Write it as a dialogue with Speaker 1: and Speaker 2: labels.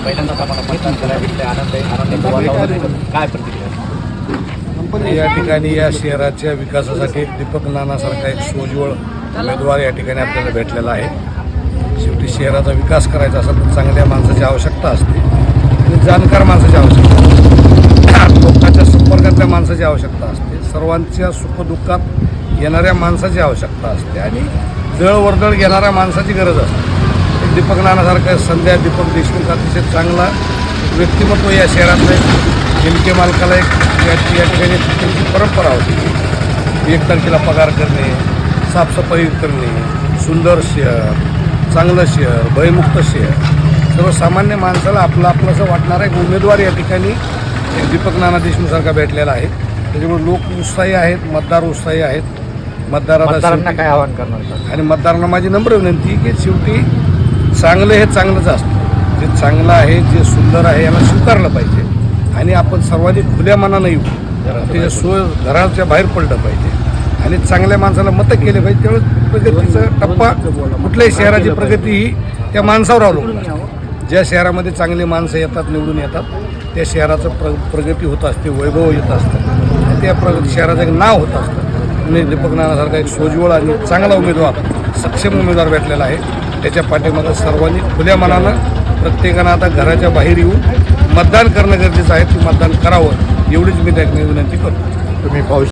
Speaker 1: पहिल्यांदाच आम्हाला मतदान करायला भेटले, आनंदाचं वातावरण आहे. काय प्रतिक्रिया?
Speaker 2: या ठिकाणी या शहराच्या विकासासाठी दीपक नानासारखा एक सोज्वळ उमेदवार या ठिकाणी आपल्याला भेटलेला आहे. शेवटी शहराचा विकास करायचा असेल तर चांगल्या माणसाची आवश्यकता असते आणि जाणकार माणसाची आवश्यकता असते, लोकांच्या संपर्कातल्या माणसाची आवश्यकता असते, सर्वांच्या सुखदुःखात येणाऱ्या माणसाची आवश्यकता असते आणि जळवर्दळ घेणाऱ्या माणसाची गरज असते. एक दीपक नानासारखा संध्या दीपक देशमुख अतिशय चांगला व्यक्तिमत्व या शहरातलं नेमके मालकाला एक या ठिकाणी त्यांची परंपरा होती. 1 तारखेला पगार करणे, साफसफाई करणे, सुंदर शहर, चांगलं शहर, भयमुक्त शहर, सर्वसामान्य माणसाला आपलंसं वाटणारा एक उमेदवार या ठिकाणी एक दीपक नाना देशमुखसारखा भेटलेला आहे. त्याच्यामुळे लोक उत्साही आहेत, मतदार उत्साही आहेत.
Speaker 1: मतदारांना काय आवाहन करणार?
Speaker 2: आणि मतदारांना माझी नम्र विनंती की शेवटी चांगलं हे चांगलंच असतं. जे चांगलं आहे, जे सुंदर आहे याला स्वीकारलं पाहिजे आणि आपण सर्वांनी खुल्या मनानं येऊ, त्याच्या सोय घराच्या बाहेर पडलं पाहिजे आणि चांगल्या माणसाला मतं केले पाहिजे. त्यावेळेस प्रगतीचा टप्पा, कुठल्याही शहराची प्रगती ही त्या माणसावर अवलंबून असते. ज्या शहरामध्ये चांगली माणसं येतात, निवडून येतात, त्या शहराचं प्रगती होत असते, वैभव येत असतं आणि त्या शहराचं एक नाव होत असतं. म्हणून दीपक नानासारखा एक सोज्वळ आणि चांगला उमेदवार, सक्षम उमेदवार भेटलेला आहे. त्याच्या पाठीमागे सर्वांनी खुल्या मनानं प्रत्येकानं आता घराच्या बाहेर येऊन मतदान करणं गरजेचं आहे. ते मतदान करावं एवढीच मी त्या विनंती करतो.
Speaker 1: तुम्ही पाहू